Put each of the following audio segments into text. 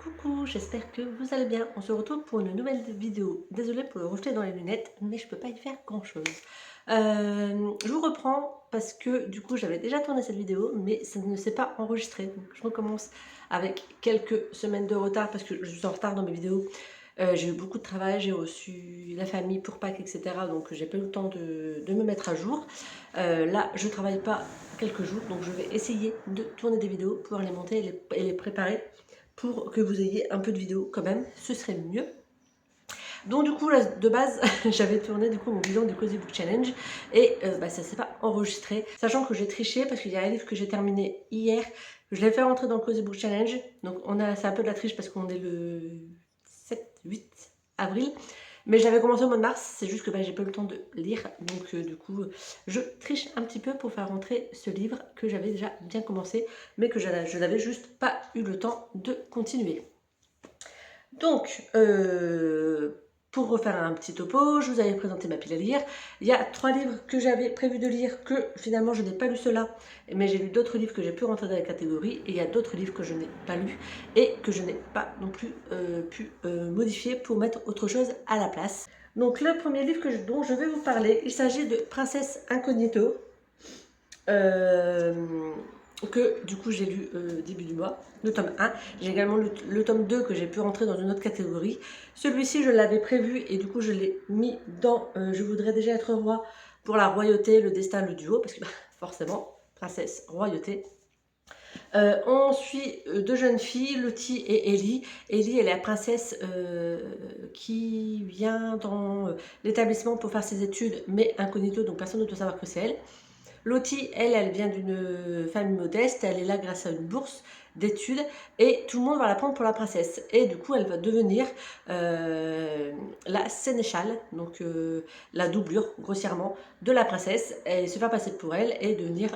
Coucou, j'espère que vous allez bien. On se retrouve pour une nouvelle vidéo. Désolée pour le reflet dans les lunettes, mais je peux pas y faire grand chose. Je vous reprends parce que du coup j'avais déjà tourné cette vidéo, mais ça ne s'est pas enregistré. Donc je recommence avec quelques semaines de retard parce que je suis en retard dans mes vidéos. J'ai eu beaucoup de travail, j'ai reçu la famille pour Pâques, etc. Donc j'ai pas eu le temps de me mettre à jour. Là, je travaille pas quelques jours, donc je vais essayer de tourner des vidéos, pouvoir les monter et les préparer pour que vous ayez un peu de vidéos quand même, ce serait mieux. Donc du coup, là, de base, j'avais tourné du coup mon bilan du Cozy Book Challenge et ça s'est pas enregistré, sachant que j'ai triché parce qu'il y a un livre que j'ai terminé hier, je l'ai fait rentrer dans le Cozy Book Challenge, donc c'est un peu de la triche parce qu'on est le 7-8 avril, mais j'avais commencé au mois de mars, c'est juste que j'ai pas eu le temps de lire, donc du coup je triche un petit peu pour faire rentrer ce livre que j'avais déjà bien commencé, mais que je n'avais juste pas eu le temps de continuer. Donc, pour refaire un petit topo, je vous avais présenté ma pile à lire. Il y a 3 livres que j'avais prévu de lire, que finalement je n'ai pas lu ceux-là, mais j'ai lu d'autres livres que j'ai pu rentrer dans la catégorie, et il y a d'autres livres que je n'ai pas lus, et que je n'ai pas non plus pu modifier pour mettre autre chose à la place. Donc le premier livre dont je vais vous parler, il s'agit de Princesse Incognito. Euh, que du coup j'ai lu début du mois, le tome 1. J'ai également lu le tome 2 que j'ai pu rentrer dans une autre catégorie. Celui-ci je l'avais prévu et du coup je l'ai mis dans Je voudrais déjà être roi pour la royauté, le destin, le duo, parce que forcément, princesse, royauté. On suit deux jeunes filles, Lottie et Ellie. Ellie est la princesse qui vient dans l'établissement pour faire ses études, mais incognito, donc personne ne doit savoir que c'est elle. Lottie, elle vient d'une famille modeste, elle est là grâce à une bourse d'études et tout le monde va la prendre pour la princesse. Et du coup, elle va devenir la sénéchale, donc la doublure, grossièrement, de la princesse, et se faire passer pour elle et devenir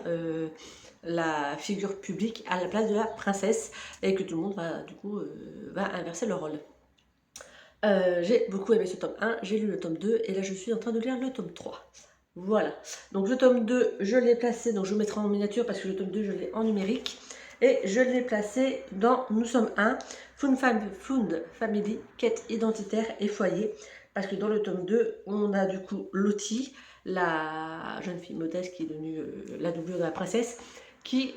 la figure publique à la place de la princesse, et que tout le monde va, du coup, va inverser le rôle. J'ai beaucoup aimé ce tome 1, j'ai lu le tome 2 et là je suis en train de lire le tome 3. Voilà, donc le tome 2 je l'ai placé, donc je vous mettrai en miniature parce que le tome 2 je l'ai en numérique. Et je l'ai placé dans Nous sommes un, Found Family, quête identitaire et foyer. Parce que dans le tome 2, on a du coup Lottie, la jeune fille modeste qui est devenue la doublure de la princesse, qui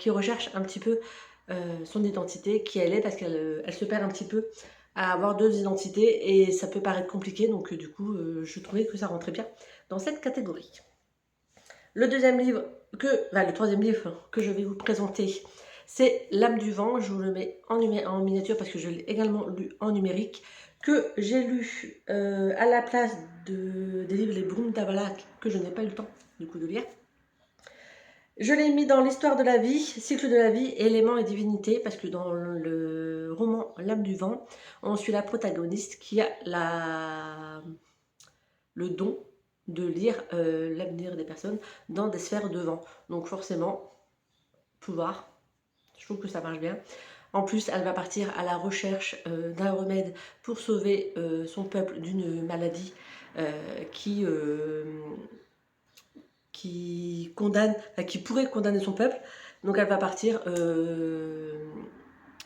recherche un petit peu son identité, qui elle est, parce qu'elle se perd un petit peu à avoir deux identités et ça peut paraître compliqué, donc du coup je trouvais que ça rentrait bien dans cette catégorie. Le troisième livre que je vais vous présenter, c'est L'âme du vent. Je vous le mets en miniature parce que je l'ai également lu en numérique, que j'ai lu à la place des livres Les Brumes d'Avalak, que je n'ai pas eu le temps du coup de lire. Je l'ai mis dans l'histoire de la vie, cycle de la vie, éléments et divinités, parce que dans le roman L'âme du vent, on suit la protagoniste qui a le don de lire l'avenir des personnes dans des sphères de vent. Donc forcément, pouvoir, je trouve que ça marche bien. En plus, elle va partir à la recherche d'un remède pour sauver son peuple d'une maladie qui pourrait condamner son peuple. Donc elle va partir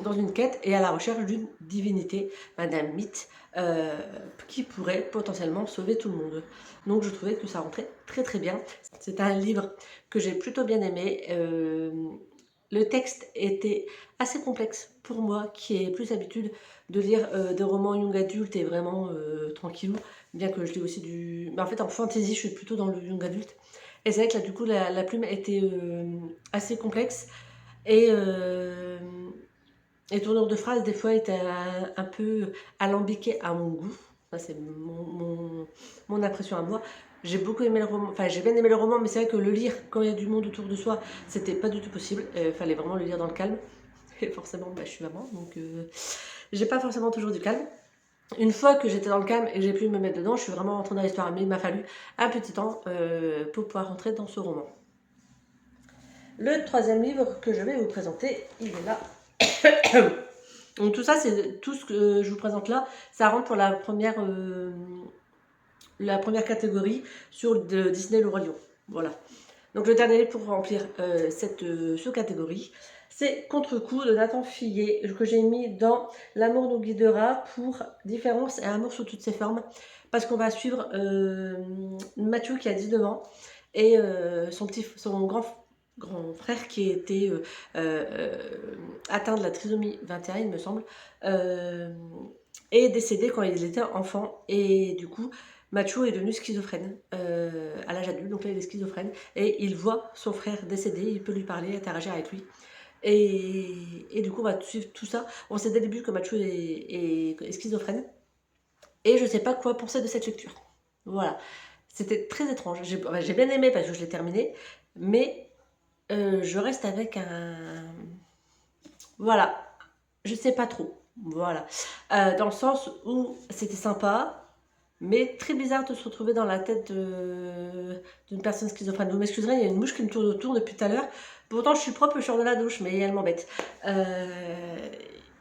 dans une quête et à la recherche d'une divinité, d'un mythe qui pourrait potentiellement sauver tout le monde. Donc je trouvais que ça rentrait très très bien. C'est un livre que j'ai plutôt bien aimé. Le texte était assez complexe pour moi, qui ai plus l'habitude de lire des romans young adulte et vraiment tranquillou, bien que je lis aussi du... Mais en fait en fantasy, je suis plutôt dans le young adulte. Et c'est vrai que là, du coup, la plume était assez complexe et les tournures de phrases, des fois, étaient un peu alambiquées à mon goût. Ça, c'est mon impression à moi. J'ai beaucoup aimé le roman, enfin, j'ai bien aimé le roman, mais c'est vrai que le lire quand il y a du monde autour de soi, c'était pas du tout possible. Il fallait vraiment le lire dans le calme. Et forcément, je suis maman, donc j'ai pas forcément toujours du calme. Une fois que j'étais dans le calme et que j'ai pu me mettre dedans, je suis vraiment rentrée dans l'histoire. Mais il m'a fallu un petit temps pour pouvoir rentrer dans ce roman. Le troisième livre que je vais vous présenter, il est là. Donc tout ça, c'est tout ce que je vous présente là, ça rentre pour la première catégorie sur Disney Le Roi Lion. Voilà. Donc le dernier livre pour remplir cette sous-catégorie, C'est Contre-coup de Nathan Fillier que j'ai mis dans L'amour nous guidera pour Différence et amour sous toutes ses formes. Parce qu'on va suivre Mathieu qui a 19 ans et son grand frère qui était atteint de la trisomie 21, il me semble, est décédé quand il était enfant. Et du coup, Mathieu est devenu schizophrène à l'âge adulte, donc là il est schizophrène et il voit son frère décédé, il peut lui parler, interagir avec lui. Et du coup, on va suivre tout ça. On sait dès le début que Mathieu est schizophrène. Et je ne sais pas quoi penser de cette lecture. Voilà. C'était très étrange. J'ai bien aimé parce que je l'ai terminé. Mais je reste avec un... Voilà. Je ne sais pas trop. Voilà. Dans le sens où c'était sympa, mais très bizarre de se retrouver dans la tête d'une personne schizophrène. Vous m'excuserez, il y a une mouche qui me tourne autour depuis tout à l'heure. Pourtant, je suis propre, je sors de la douche, mais elle m'embête. Il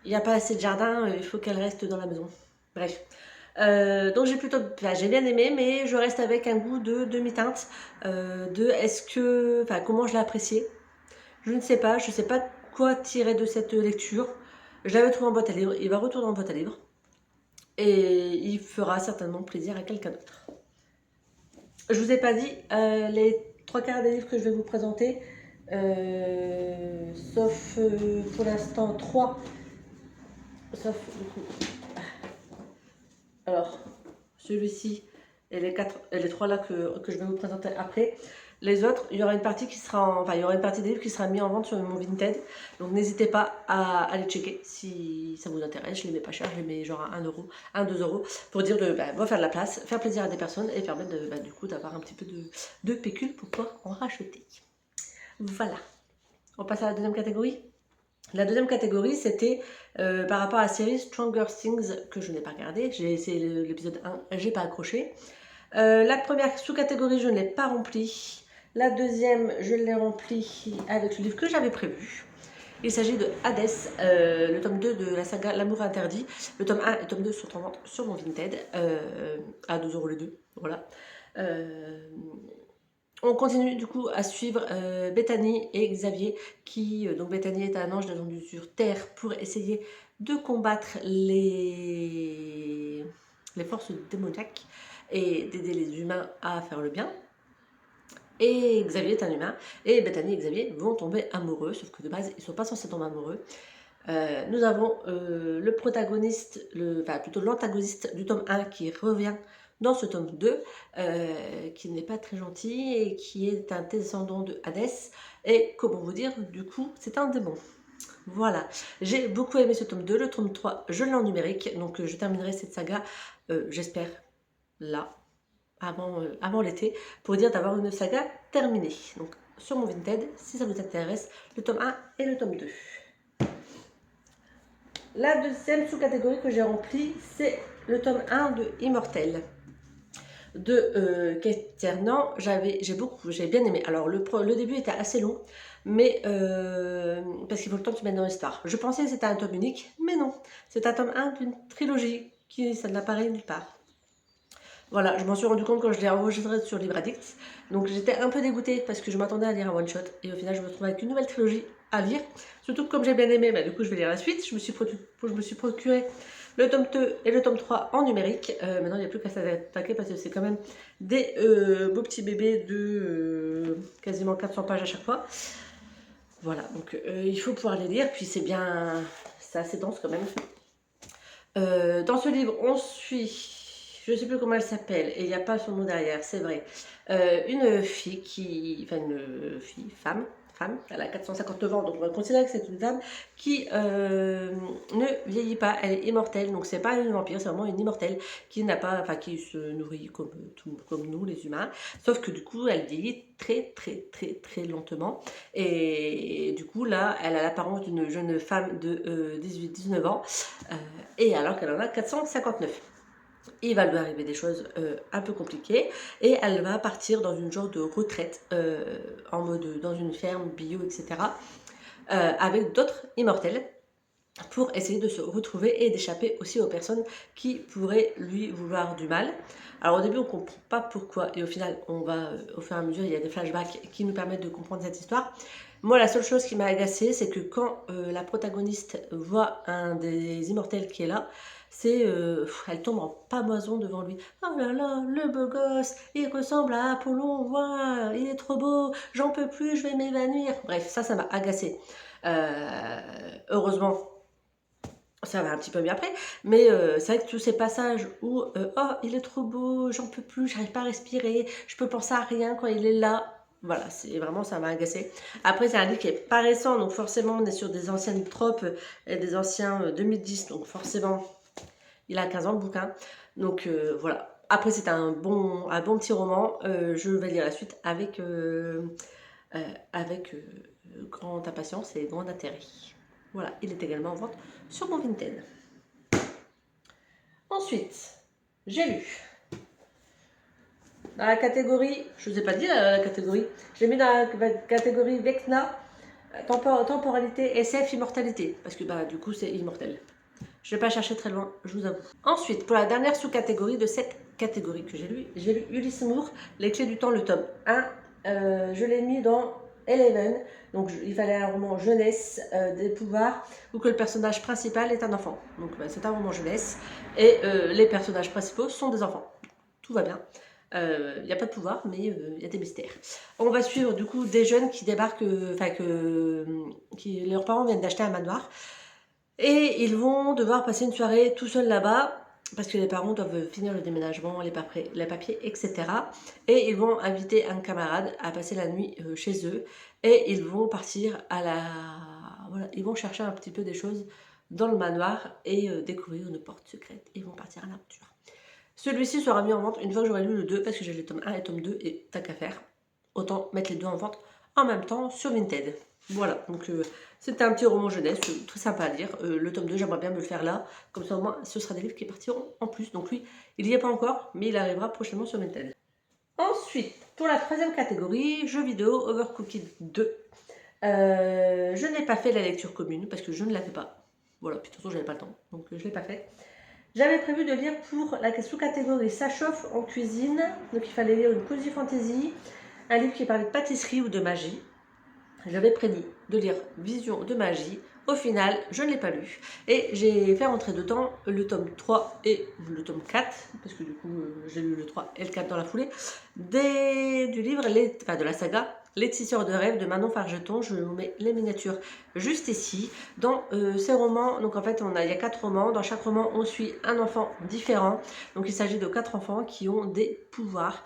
n'y a pas assez de jardin, il faut qu'elle reste dans la maison. Bref. Donc j'ai bien aimé, mais je reste avec un goût de demi-teinte. Comment je l'ai apprécié. Je ne sais pas, quoi tirer de cette lecture. Je l'avais trouvé en boîte à livres, il va retourner en boîte à livres. Et il fera certainement plaisir à quelqu'un d'autre. Je vous ai pas dit les 3/4 des livres que je vais vous présenter, sauf pour l'instant 3. Sauf du coup. Alors, celui-ci et les 3 là que je vais vous présenter après. Les autres, il y aura une partie il y aura une partie des livres qui sera mise en vente sur mon Vinted. Donc n'hésitez pas à aller checker si ça vous intéresse. Je les mets pas cher, je les mets genre à 1 euro, 2 euros pour dire faire de la place, faire plaisir à des personnes et permettre du coup d'avoir un petit peu de pécule pour pouvoir en racheter. Voilà. On passe à la deuxième catégorie. La deuxième catégorie, c'était par rapport à la série Stranger Things que je n'ai pas regardé. J'ai essayé l'épisode 1, j'ai pas accroché. La première sous-catégorie, je ne l'ai pas remplie. La deuxième, je l'ai remplie avec le livre que j'avais prévu. Il s'agit de Hades, le tome 2 de la saga L'amour interdit. Le tome 1 et le tome 2 sont en vente sur mon Vinted, à 2 euros les deux. Voilà. On continue du coup à suivre Bethany et Xavier, donc Bethany est un ange descendu sur Terre pour essayer de combattre les forces démoniaques et d'aider les humains à faire le bien. Et Xavier est un humain, et Bethany et Xavier vont tomber amoureux, sauf que de base, ils ne sont pas censés tomber amoureux. Nous avons le protagoniste, plutôt l'antagoniste du tome 1 qui revient dans ce tome 2, qui n'est pas très gentil et qui est un descendant de Hadès. Et comment vous dire, du coup, c'est un démon. Voilà, j'ai beaucoup aimé ce tome 2, le tome 3, je l'ai en numérique, donc je terminerai cette saga, j'espère, là, avant l'été, pour dire d'avoir une saga terminée. Donc sur mon Vinted, si ça vous intéresse, le tome 1 et le tome 2. La deuxième sous-catégorie que j'ai remplie, c'est le tome 1 de Immortel de Kate Tiernan. J'ai bien aimé. Alors le début était assez long, mais parce qu'il faut le temps de se mettre dans l'histoire. Je pensais que c'était un tome unique, mais non. C'est un tome 1 d'une trilogie ça n'apparaît nulle part. Voilà, je m'en suis rendu compte quand je l'ai enregistré sur Libre Addict. Donc j'étais un peu dégoûtée parce que je m'attendais à lire un one-shot. Et au final, je me retrouve avec une nouvelle trilogie à lire. Surtout que comme j'ai bien aimé, du coup, je vais lire la suite. Je me suis procuré le tome 2 et le tome 3 en numérique. Maintenant, il n'y a plus qu'à s'attaquer parce que c'est quand même des beaux petits bébés de quasiment 400 pages à chaque fois. Voilà, donc il faut pouvoir les lire. Puis c'est assez dense quand même. Dans ce livre, on suit... Je ne sais plus comment elle s'appelle, et il n'y a pas son nom derrière, c'est vrai. Une femme, elle a 459 ans, donc on va considérer que c'est une femme qui ne vieillit pas, elle est immortelle, donc c'est pas une vampire, c'est vraiment une immortelle qui qui se nourrit comme nous les humains, sauf que du coup elle vieillit très très très très lentement, et du coup là elle a l'apparence d'une jeune femme de 18-19 ans, et alors qu'elle en a 459. Il va lui arriver des choses un peu compliquées et elle va partir dans une genre de retraite dans une ferme bio, etc. Avec d'autres immortels pour essayer de se retrouver et d'échapper aussi aux personnes qui pourraient lui vouloir du mal. Alors au début on ne comprend pas pourquoi et au final au fur et à mesure il y a des flashbacks qui nous permettent de comprendre cette histoire. Moi, la seule chose qui m'a agacée, c'est que quand la protagoniste voit un des immortels qui est là, elle tombe en pâmoison devant lui. Oh là là, le beau gosse, il ressemble à Apollon, ouah, il est trop beau, j'en peux plus, je vais m'évanouir. Bref, ça m'a agacée. Heureusement, ça va un petit peu mieux après, mais c'est vrai que tous ces passages où oh il est trop beau, j'en peux plus, j'arrive pas à respirer, je peux penser à rien quand il est là, voilà, c'est vraiment, ça m'a agacé. Après c'est un livre qui est pas récent, donc forcément on est sur des anciennes tropes et des anciens 2010, donc forcément il a 15 ans le bouquin, donc voilà. Après c'est un bon petit roman, je vais lire la suite avec grande impatience et grand intérêt. Voilà, il est également en vente sur mon Vinted. Ensuite, j'ai lu dans la catégorie, je ne vous ai pas dit la catégorie, j'ai mis dans la catégorie Vecna, temporalité, SF, immortalité, parce que bah, du coup c'est immortel. Je ne vais pas chercher très loin, je vous avoue. Ensuite, pour la dernière sous-catégorie de cette catégorie que j'ai lu Ulysse Moore, Les Clés du Temps, le tome 1. Je l'ai mis dans Eleven, donc il fallait un roman jeunesse, des pouvoirs, où que le personnage principal est un enfant. Donc bah, c'est un roman jeunesse, et les personnages principaux sont des enfants. Tout va bien. Il n'y a pas de pouvoir, mais il y a des mystères. On va suivre du coup des jeunes qui débarquent, leurs parents viennent d'acheter un manoir. Et ils vont devoir passer une soirée tout seuls là-bas, parce que les parents doivent finir le déménagement, les papiers, etc. Et ils vont inviter un camarade à passer la nuit chez eux. Et ils vont partir Voilà, ils vont chercher un petit peu des choses dans le manoir et découvrir une porte secrète. Ils vont partir à l'aventure. Celui-ci sera mis en vente une fois que j'aurai lu le 2, parce que j'ai le tome 1 et le tome 2, et tant qu'à faire, autant mettre les deux en vente en même temps sur Vinted. Voilà, donc c'était un petit roman jeunesse, très sympa à lire. Le tome 2, j'aimerais bien me le faire là, comme ça au moins ce sera des livres qui partiront en plus. Donc lui, il n'y est pas encore, mais il arrivera prochainement sur Vinted. Ensuite, pour la troisième catégorie, jeux vidéo, Overcooked 2. Je n'ai pas fait la lecture commune, parce que je ne la fais pas. Voilà, puis de toute façon, j'avais pas le temps, donc je ne l'ai pas fait. J'avais prévu de lire pour la sous-catégorie Ça chauffe en cuisine, donc il fallait lire une cozy fantasy, un livre qui parlait de pâtisserie ou de magie. J'avais prévu de lire Vision de magie. Au final, je ne l'ai pas lu. Et j'ai fait rentrer dedans le tome 3 et le tome 4, parce que du coup, j'ai lu le 3 et le 4 dans la foulée, du livre, de la saga Les Tisseurs de rêves de Manon Fargeton. Je vous mets les miniatures juste ici. Dans ces romans, donc en fait, il y a 4 romans. Dans chaque roman, on suit un enfant différent. Donc il s'agit de 4 enfants qui ont des pouvoirs.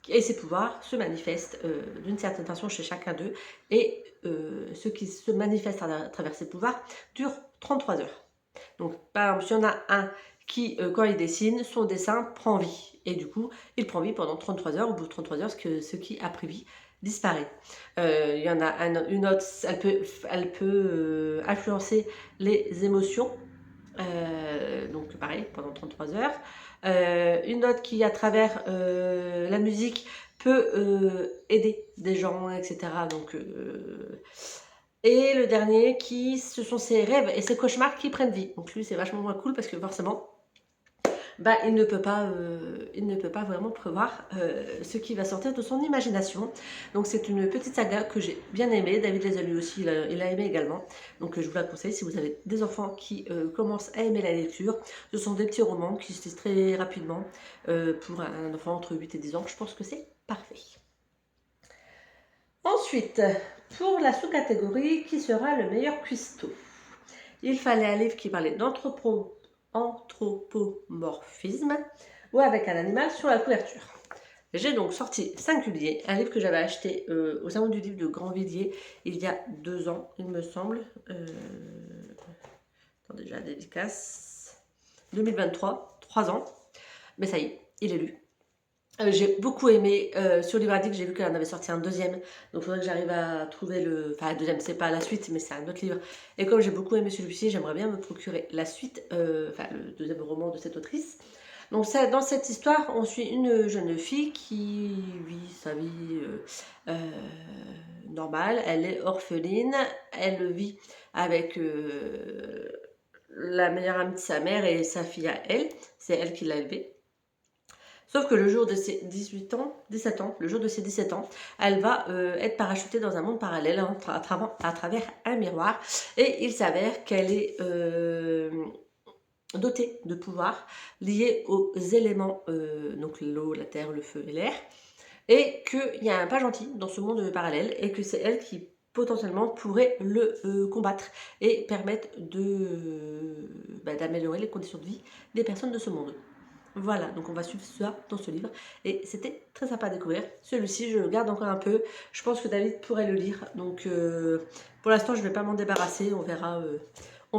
Et ces pouvoirs se manifestent d'une certaine façon chez chacun d'eux. Et ce qui se manifeste à travers ces pouvoirs dure 33 heures. Donc, par exemple, s'il y en a un qui, quand il dessine, son dessin prend vie. Et du coup, il prend vie pendant 33 heures. Au bout de 33 heures, ce qui a pris vie disparaît. Il y en a une autre, elle peut influencer les émotions. Donc pareil, pendant 33 heures. Une autre qui, à travers la musique, peut aider des gens, etc. Donc, et le dernier, ce sont ses rêves et ses cauchemars qui prennent vie. Donc lui, c'est vachement moins cool parce que forcément, bah, il ne peut pas vraiment prévoir ce qui va sortir de son imagination. Donc c'est une petite saga que j'ai bien aimée. David les a lu aussi, il a aimé également. Donc je vous la conseille si vous avez des enfants qui commencent à aimer la lecture. Ce sont des petits romans qui se lisent très rapidement pour un enfant entre 8 et 10 ans. Je pense que c'est parfait. Ensuite, pour la sous-catégorie qui sera le meilleur cuistot, il fallait un livre qui parlait d'anthropomorphisme ou avec un animal sur la couverture. J'ai donc sorti Singulier, un livre que j'avais acheté au salon du livre de Grandvilliers il y a 2 ans, il me semble. Attendez, j'ai la dédicace. 2023, 3 ans. Mais ça y est, il est lu. J'ai beaucoup aimé. Sur Libradic, j'ai vu qu'elle en avait sorti un deuxième. Donc il faudrait que j'arrive à trouver le... Enfin, le deuxième, c'est pas la suite, mais c'est un autre livre. Et comme j'ai beaucoup aimé celui-ci, j'aimerais bien me procurer la suite, le deuxième roman de cette autrice. Donc dans cette histoire, on suit une jeune fille qui vit sa vie normale. Elle est orpheline. Elle vit avec la meilleure amie de sa mère et sa fille à elle. C'est elle qui l'a élevée. Sauf que le jour de ses 17 ans, le jour de ses 17 ans, elle va être parachutée dans un monde parallèle hein, à travers un miroir. Et il s'avère qu'elle est dotée de pouvoirs liés aux éléments, donc l'eau, la terre, le feu et l'air. Et qu'il y a un pas gentil dans ce monde parallèle et que c'est elle qui potentiellement pourrait le combattre et permettre d'améliorer les conditions de vie des personnes de ce monde. Voilà, donc on va suivre ça dans ce livre et c'était très sympa à découvrir. Celui-ci, je le garde encore un peu. Je pense que David pourrait le lire, donc pour l'instant, je ne vais pas m'en débarrasser. On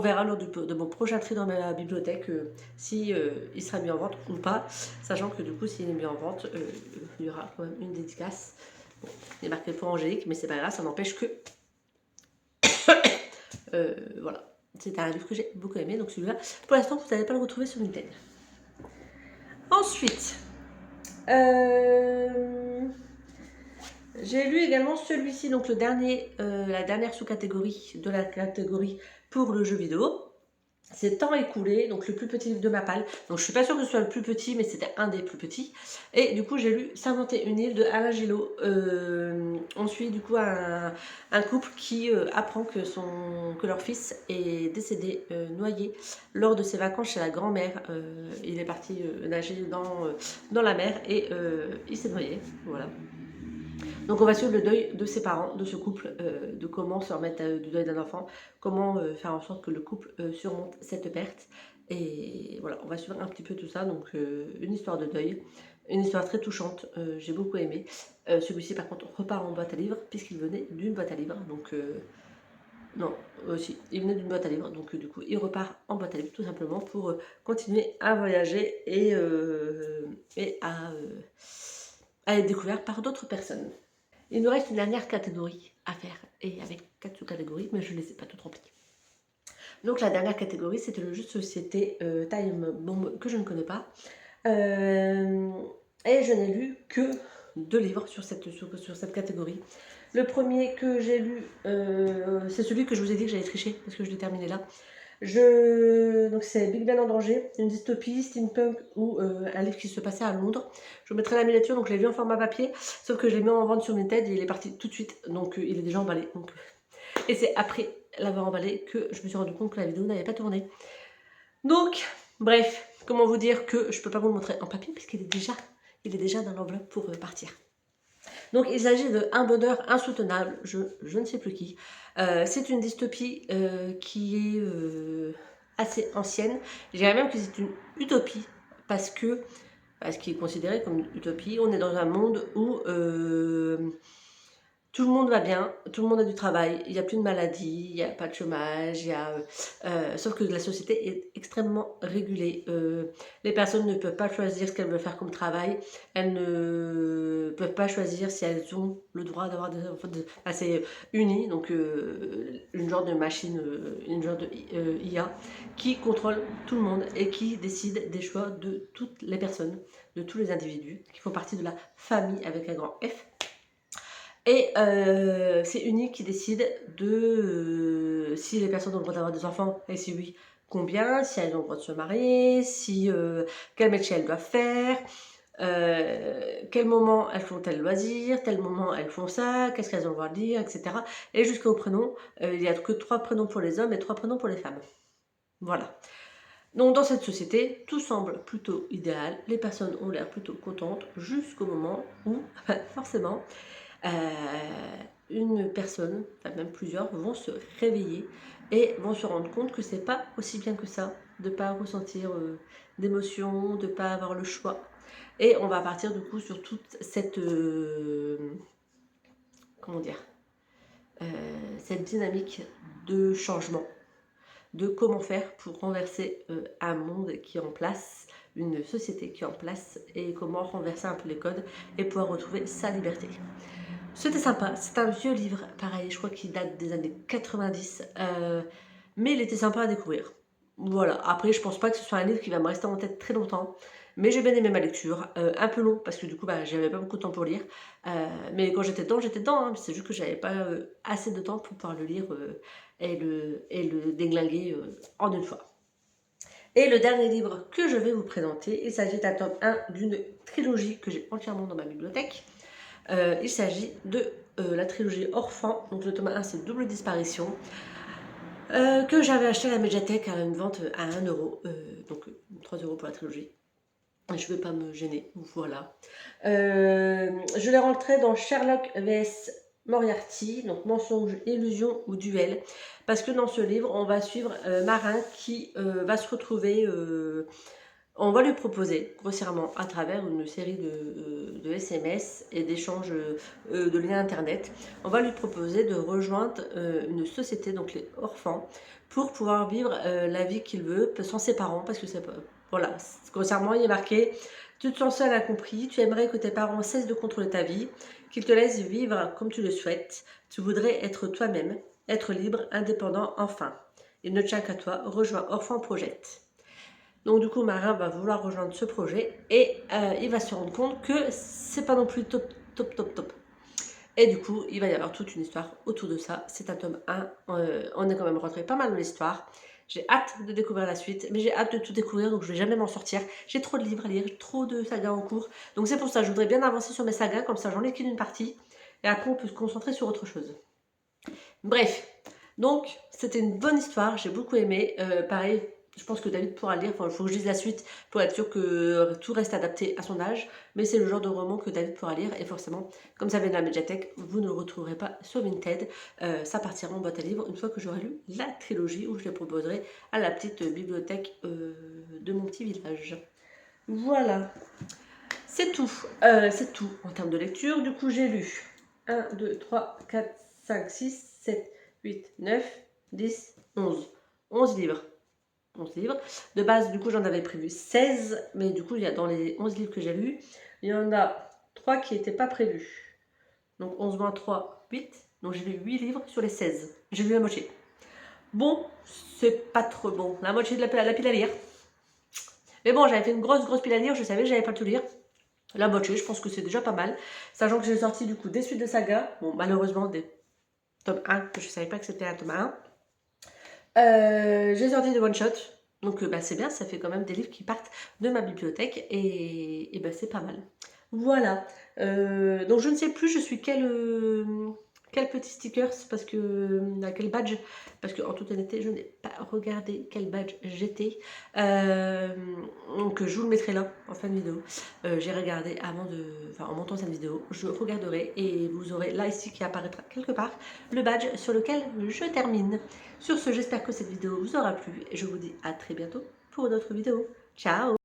verra lors de mon prochain tri dans ma bibliothèque si il sera mis en vente ou pas, sachant que du coup, s'il est mis en vente, il y aura quand même une dédicace. Bon, il est marqué pour Angélique, mais c'est pas grave, ça n'empêche que voilà. C'est un livre que j'ai beaucoup aimé, donc celui-là, pour l'instant, vous n'allez pas le retrouver sur Vinted. Ensuite, j'ai lu également celui-ci, donc la dernière sous-catégorie de la catégorie pour le jeu vidéo. C'est Temps écoulé, donc le plus petit livre de ma palle. Donc je suis pas sûre que ce soit le plus petit, mais c'était un des plus petits. Et du coup j'ai lu S'inventer une île de Alain Gillot. On suit du coup un couple qui apprend que leur fils est décédé noyé lors de ses vacances chez la grand-mère. Il est parti nager dans la mer et il s'est noyé. Voilà. Donc on va suivre le deuil de ses parents, de ce couple, de comment se remettre du deuil d'un enfant, comment faire en sorte que le couple surmonte cette perte. Et voilà, on va suivre un petit peu tout ça, donc une histoire de deuil, une histoire très touchante, j'ai beaucoup aimé. Celui-ci par contre repart en boîte à livres, puisqu'il venait d'une boîte à livres, donc... non, aussi, il venait d'une boîte à livres, donc du coup il repart en boîte à livres tout simplement pour continuer à voyager et à être découvert par d'autres personnes. Il nous reste une dernière catégorie à faire, et avec 4 sous-catégories, mais je ne les ai pas toutes remplies. Donc la dernière catégorie, c'était le jeu de société Time Bomb, que je ne connais pas. Et je n'ai lu que 2 livres sur cette catégorie. Le premier que j'ai lu, c'est celui que je vous ai dit que j'allais tricher, parce que je l'ai terminé là. Donc c'est Big Ben en danger, une dystopie, steampunk ou un livre qui se passait à Londres. Je vous mettrai la miniature, donc je l'ai lu en format papier, sauf que je l'ai mis en vente sur Vinted et il est parti tout de suite, donc il est déjà emballé. Donc, et c'est après l'avoir emballé que je me suis rendu compte que la vidéo n'avait pas tourné. Donc, bref, comment vous dire que je peux pas vous le montrer en papier puisqu'il est déjà dans l'enveloppe pour partir. Donc il s'agit de Un bonheur insoutenable, je ne sais plus qui. C'est une dystopie qui est assez ancienne. Je dirais même que c'est une utopie parce qu'il est considéré comme une utopie. On est dans un monde où tout le monde va bien, tout le monde a du travail, il n'y a plus de maladie, il n'y a pas de chômage, sauf que la société est extrêmement régulée. Les personnes ne peuvent pas choisir ce qu'elles veulent faire comme travail, elles ne peuvent pas choisir si elles ont le droit d'avoir des enfants. C'est uni, donc une genre de machine, une genre de IA qui contrôle tout le monde et qui décide des choix de toutes les personnes, de tous les individus qui font partie de la famille avec un grand F. Et c'est Uni qui décide de si les personnes ont le droit d'avoir des enfants, et si oui, combien, si elles ont le droit de se marier, quel métier elles doivent faire, quel moment elles font tel loisir, tel moment elles font ça, qu'est-ce qu'elles ont le droit de dire, etc. Et jusqu'au prénom, il n'y a que 3 prénoms pour les hommes et 3 prénoms pour les femmes. Voilà. Donc dans cette société, tout semble plutôt idéal, les personnes ont l'air plutôt contentes jusqu'au moment où, forcément, une personne, enfin même plusieurs, vont se réveiller et vont se rendre compte que c'est pas aussi bien que ça, de pas ressentir d'émotions, de pas avoir le choix. Et on va partir du coup sur toute cette comment dire, cette dynamique de changement, de comment faire pour renverser un monde qui est en place, une société qui est en place, et comment renverser un peu les codes et pouvoir retrouver sa liberté. C'était sympa, c'est un vieux livre, pareil, je crois qu'il date des années 90, mais il était sympa à découvrir. Voilà, après je pense pas que ce soit un livre qui va me rester en tête très longtemps, mais j'ai bien aimé ma lecture, un peu long parce que du coup j'avais pas beaucoup de temps pour lire, mais quand j'étais dedans, hein, c'est juste que j'avais pas assez de temps pour pouvoir le lire et le déglinguer en une fois. Et le dernier livre que je vais vous présenter, il s'agit d'un tome 1 d'une trilogie que j'ai entièrement dans ma bibliothèque. Il s'agit de la trilogie Orphan. Donc le tome 1 c'est Double Disparition. Que j'avais acheté à la médiathèque à une vente à 1 euro. Donc 3 euros pour la trilogie. Je ne vais pas me gêner, voilà. Je l'ai rentré dans Sherlock vs Moriarty, donc mensonge, illusion ou duel, parce que dans ce livre, on va suivre Marin qui va se retrouver, on va lui proposer grossièrement à travers une série de SMS et d'échanges de liens internet, on va lui proposer de rejoindre une société, donc les Orphans, pour pouvoir vivre la vie qu'il veut sans ses parents, parce que c'est voilà, grossièrement il est marqué: tu te sens seul, incompris, tu aimerais que tes parents cessent de contrôler ta vie, qu'ils te laissent vivre comme tu le souhaites, tu voudrais être toi-même, être libre, indépendant, enfin. Il ne tient qu'à toi, rejoins Orphan Project. Donc du coup, Marin va vouloir rejoindre ce projet et il va se rendre compte que c'est pas non plus top. Et du coup, il va y avoir toute une histoire autour de ça. C'est un tome 1, on est quand même rentré pas mal dans l'histoire. J'ai hâte de découvrir la suite, mais j'ai hâte de tout découvrir, donc je vais jamais m'en sortir. J'ai trop de livres à lire, trop de sagas en cours. Donc c'est pour ça, je voudrais bien avancer sur mes sagas, comme ça j'en ai qu'une partie. Et après, on peut se concentrer sur autre chose. Bref, donc c'était une bonne histoire, j'ai beaucoup aimé. Pareil, je pense que David pourra le lire. Enfin, il faut que je lise la suite pour être sûr que tout reste adapté à son âge. Mais c'est le genre de roman que David pourra lire. Et forcément, comme ça vient de la médiathèque, vous ne le retrouverez pas sur Vinted. Ça partira en boîte à livres une fois que j'aurai lu la trilogie, où je les proposerai à la petite bibliothèque de mon petit village. Voilà, c'est tout. C'est tout en termes de lecture. Du coup, j'ai lu 1, 2, 3, 4, 5, 6, 7, 8, 9, 10, 11. 11 livres. 11 livres. De base, du coup, j'en avais prévu 16, mais du coup, il y a dans les 11 livres que j'ai lus, il y en a 3 qui n'étaient pas prévus. Donc 11 moins 3, 8. Donc j'ai lu 8 livres sur les 16. J'ai lu la moitié. Bon, c'est pas trop bon. La moitié de la pile à lire. Mais bon, j'avais fait une grosse pile à lire, je savais que j'avais pas tout lire. La moitié, je pense que c'est déjà pas mal. Sachant que j'ai sorti du coup des suites de saga. Bon, malheureusement, des tome 1, que je savais pas que c'était un tome 1. J'ai sorti des one-shot, donc bah, c'est bien, ça fait quand même des livres qui partent de ma bibliothèque et bah, c'est pas mal. Voilà, donc je ne sais plus je suis quel petit sticker, parce que quel badge, parce que en toute honnêteté je n'ai pas regardé quel badge j'étais, donc je vous le mettrai là en fin de vidéo. J'ai regardé en montant cette vidéo, je regarderai et vous aurez là ici qui apparaîtra quelque part le badge sur lequel je termine. Sur ce, j'espère que cette vidéo vous aura plu et je vous dis à très bientôt pour une autre vidéo. Ciao!